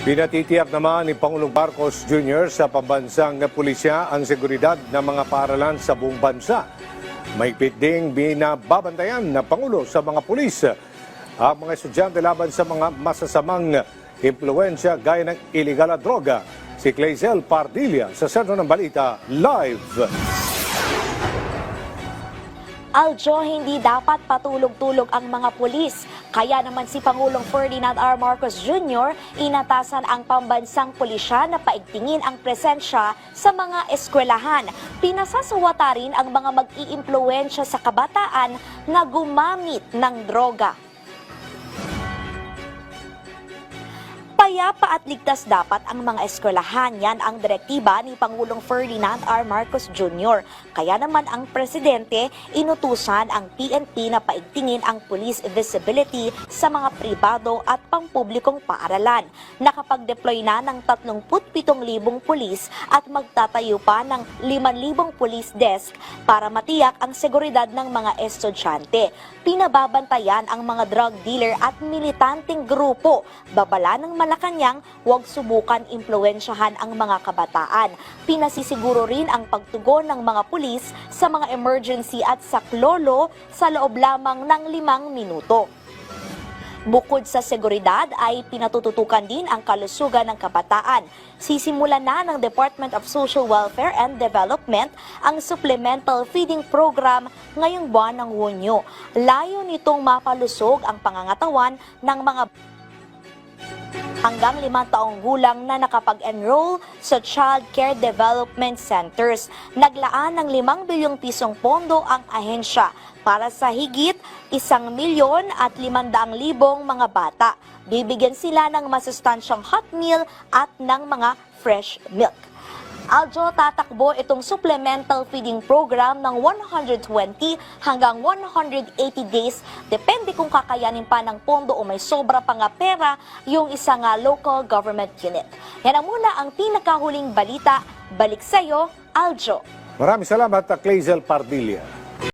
Pinatitiyak naman ni Pangulong Marcos Jr. sa pambansang pulisya ang seguridad ng mga paaralan sa buong bansa. Mahigpit ding binababantayan ng Pangulo sa mga pulis ang mga estudyante laban sa mga masasamang impluensya gaya ng iligal na droga. Si Clazel Pardilla sa Sentro ng Balita Live. Aljo, hindi dapat patulog-tulog ang mga pulis. Kaya naman si Pangulong Ferdinand R. Marcos Jr. inatasan ang pambansang pulisya na paigtingin ang presensya sa mga eskwelahan. Pinasasawata rin ang mga mag-iimpluwensya sa kabataan na gumamit ng droga. Payapa at ligtas dapat ang mga eskwelahan. Yan ang direktiba ni Pangulong Ferdinand R. Marcos Jr. Kaya naman ang presidente inutusan ang PNP na paigtingin ang police visibility sa mga pribado at pampublikong paaralan. Nakapag-deploy na ng 37,000 pulis at magtatayo pa ng 5,000 police desk para matiyak ang seguridad ng mga estudyante. Pinababantayan ang mga drug dealer at militanteng grupo. Babala ng Malacanang, huwag subukan impluwensyahan ang mga kabataan. Pinasisiguro rin ang pagtugon ng mga pulis sa mga emergency at saklolo sa loob lamang ng 5 minuto. Bukod sa seguridad ay pinatututukan din ang kalusugan ng kabataan. Sisimulan na ng Department of Social Welfare and Development ang Supplemental Feeding Program ngayong buwan ng Hunyo. Layo nitong mapalusog ang pangangatawan ng mga hanggang 5 taong gulang na nakapag-enroll sa Child Care Development Centers. Naglaan ng 5 bilyong pisong pondo ang ahensya para sa higit 1,500,000 mga bata. Bibigyan sila ng masustansyang hot meal at ng mga fresh milk. Aljo, tatakbo itong supplemental feeding program ng 120 hanggang 180 days. Depende kung kakayanin pa ng pondo o may sobra pa nga pera yung isang local government unit. Yan ang muna ang pinakahuling balita. Balik sa'yo, Aljo. Maraming salamat, Clazel Pardilla.